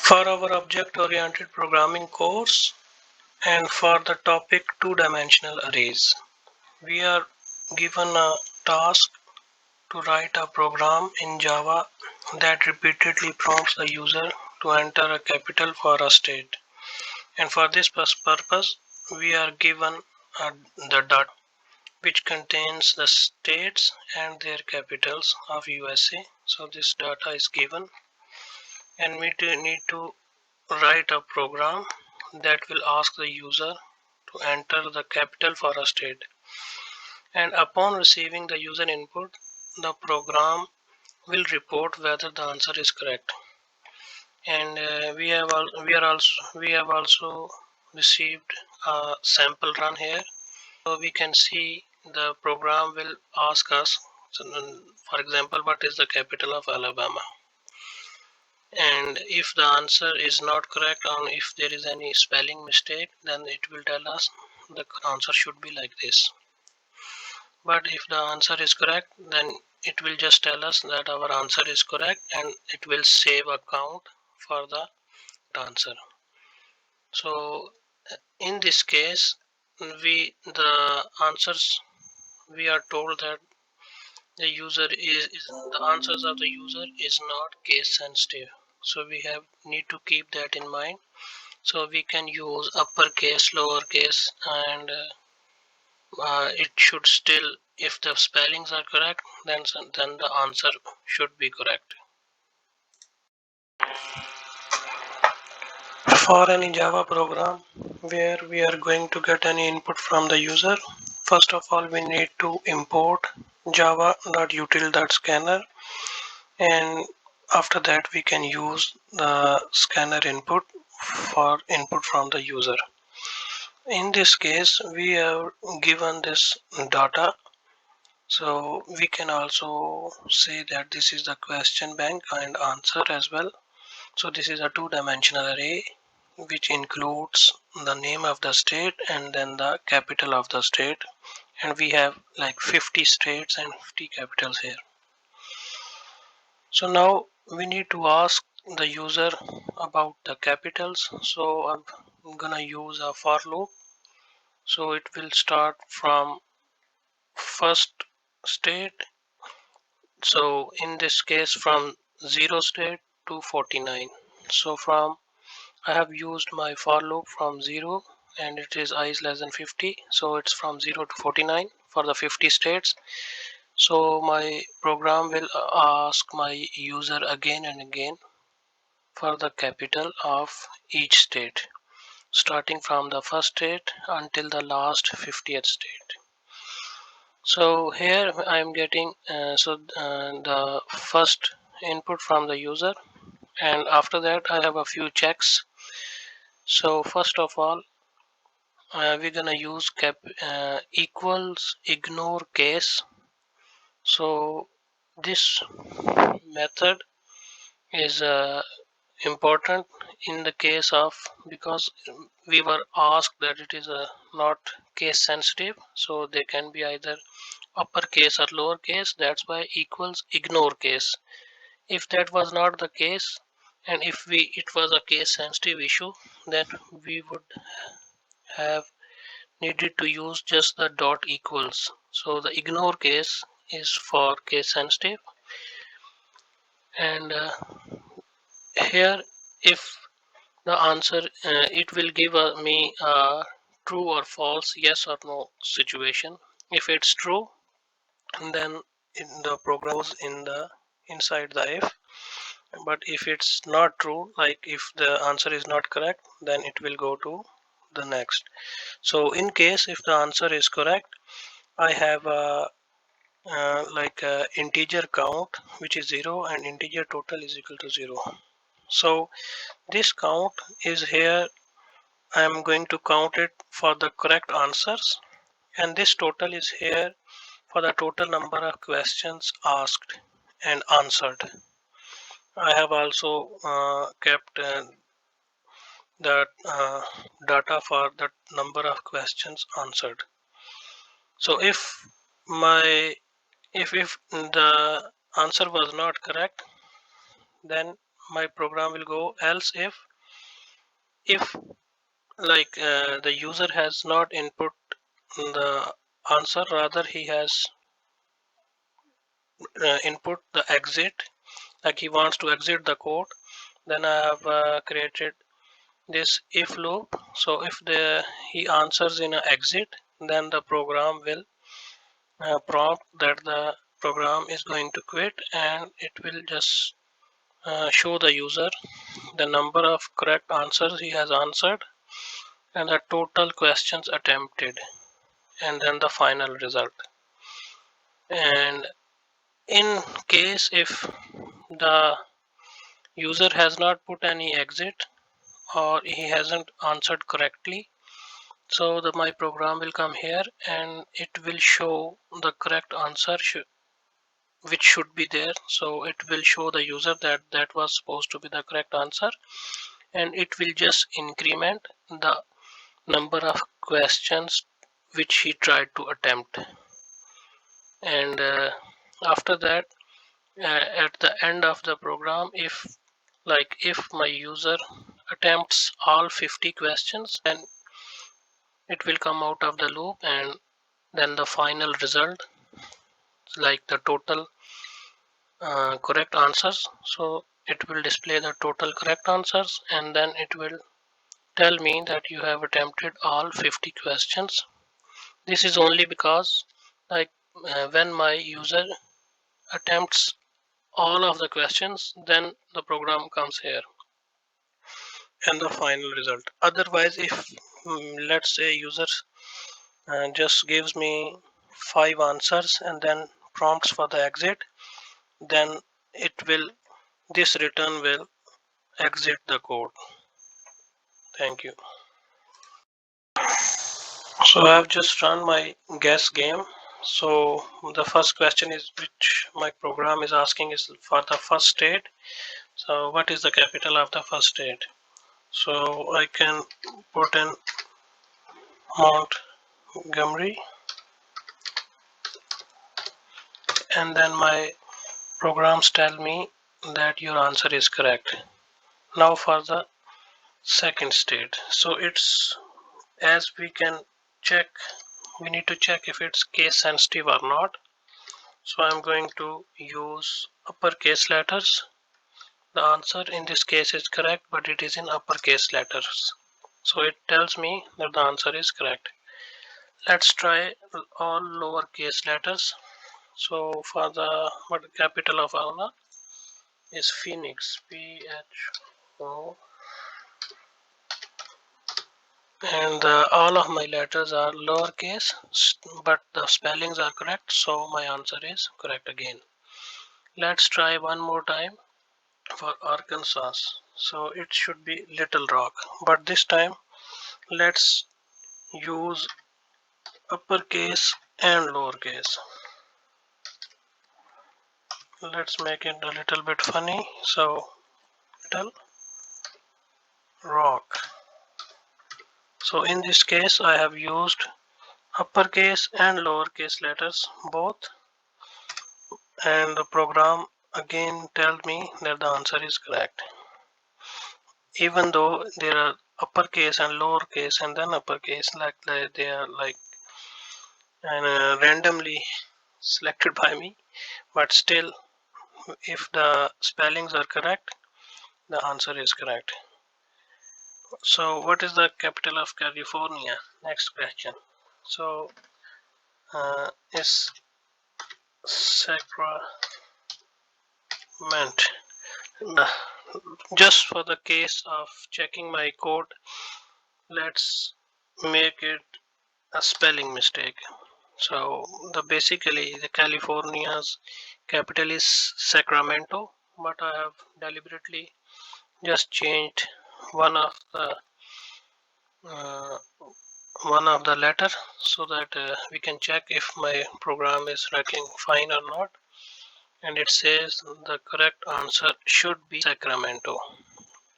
For our object-oriented programming course and for the topic two-dimensional arrays, we are given a task to write a program in Java that repeatedly prompts the user to enter a capital for a state. And for this purpose, we are given the data which contains the states and their capitals of USA. So this data is given, and we need to write a program that will ask the user to enter the capital for a state. And upon receiving the user input, the program will report whether the answer is correct. And we have also received a sample run here, so we can see the program will ask us, for example, what is the capital of Alabama. And if the answer is not correct, or if there is any spelling mistake, then it will tell us the answer should be like this. But if the answer is correct, then it will just tell us that our answer is correct, and it will save a count for the answer. So in this case, the answers, we are told that the answers of the user is not case sensitive. So we need to keep that in mind. So we can use uppercase, lowercase, and it should still, if the spellings are correct, then the answer should be correct. For any Java program where we are going to get any input from the user, first of all we need to import java.util.scanner, and after that we can use the scanner input for input from the user. In this case, we have given this data, so we can also say that this is the question bank and answer as well. So this is a two-dimensional array which includes the name of the state and then the capital of the state, and we have like 50 states and 50 capitals here. So now we need to ask the user about the capitals. So I'm gonna use a for loop. So it will start from first state. So in this case from 0 state to 49. So from I have used my for loop from 0, and it is I is less than 50, so it's from 0 to 49 for the 50 states. So my program will ask my user again and again for the capital of each state, starting from the first state until the last 50th state. So here I am getting the first input from the user, and after that I have a few checks. So first of all, we're gonna use equals ignore case. So this method is important in the case of, because we were asked that it is not case sensitive, so they can be either uppercase or lowercase. That's why equals ignore case. If that was not the case, and if it was a case sensitive issue, then we would have needed to use just the dot equals. So the ignore case is for case sensitive, and here if the answer, it will give me a true or false, yes or no situation. If it's true, then the program goes inside the if. But if it's not true, like if the answer is not correct, then it will go to the next. So in case if the answer is correct, I have a like a integer count which is 0 and integer total is equal to 0. So this count is here. I am going to count it for the correct answers, and this total is here for the total number of questions asked and answered. I have also kept the data for the number of questions answered. So if the answer was not correct, then my program will go else if like the user has not input the answer, rather he has input the exit, like he wants to exit the code, then I have created this if loop. So if he answers in a exit, then the program will prompt that the program is going to quit, and it will just show the user the number of correct answers he has answered and the total questions attempted, and then the final result. And in case if the user has not put any exit or he hasn't answered correctly, so my program will come here and it will show the correct answer which should be there. So it will show the user that that was supposed to be the correct answer, and it will just increment the number of questions which he tried to attempt. And after that, at the end of the program, if my user attempts all 50 questions, then it will come out of the loop, and then the final result, like the total correct answers. So it will display the total correct answers, and then it will tell me that you have attempted all 50 questions. This is only because, like, when my user attempts all of the questions, then the program comes here and the final result. Otherwise, if let's say user just gives me 5 answers and then prompts for the exit, then it will this return will exit the code. Thank you. So I've just run my guess game. So the first question is which my program is asking is for the first state. So what is the capital of the first state? So I can put in Montgomery, and then my programs tell me that your answer is correct. Now for the second state. So it's, as we can check, we need to check if it's case sensitive or not. So I'm going to use uppercase letters. The answer in this case is correct, but it is in uppercase letters. So it tells me that the answer is correct. Let's try all lowercase letters. So for the capital of Alma is Phoenix, Pho, and all of my letters are lowercase, but the spellings are correct, so my answer is correct again. Let's try one more time for Arkansas. So it should be Little Rock, but this time let's use uppercase and lowercase. Let's make it a little bit funny. So Little Rock. So in this case I have used uppercase and lowercase letters both, and the program again tells me that the answer is correct, even though there are uppercase and lowercase and then uppercase, like they are like and randomly selected by me, but still if the spellings are correct, the answer is correct. So what is the capital of California? Next question. So is Sacramento. Just for the case of checking my code, let's make it a spelling mistake. So basically the California's capital is Sacramento, but I have deliberately just changed one of the uh, one of the letter so that we can check if my program is working fine or not. And it says the correct answer should be Sacramento.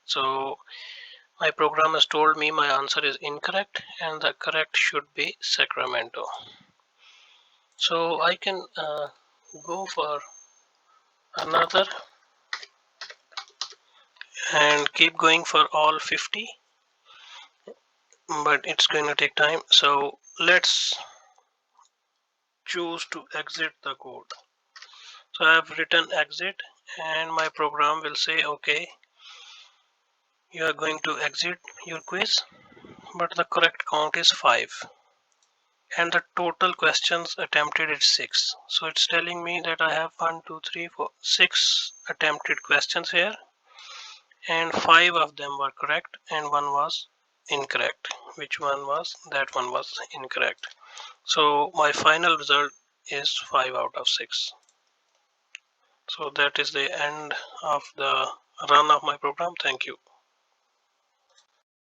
So my program has told me my answer is incorrect and the correct should be Sacramento. So I can go for another and keep going for all 50, but it's going to take time. So let's choose to exit the code. So I have written exit, and my program will say okay, you are going to exit your quiz, but the correct count is 5 and the total questions attempted is 6. So it's telling me that I have 1 2 3 4 6 attempted questions here, and 5 of them were correct and one was incorrect. Which one was? That one was incorrect. So my final result is 5 out of 6. So that is the end of the run of my program. Thank you.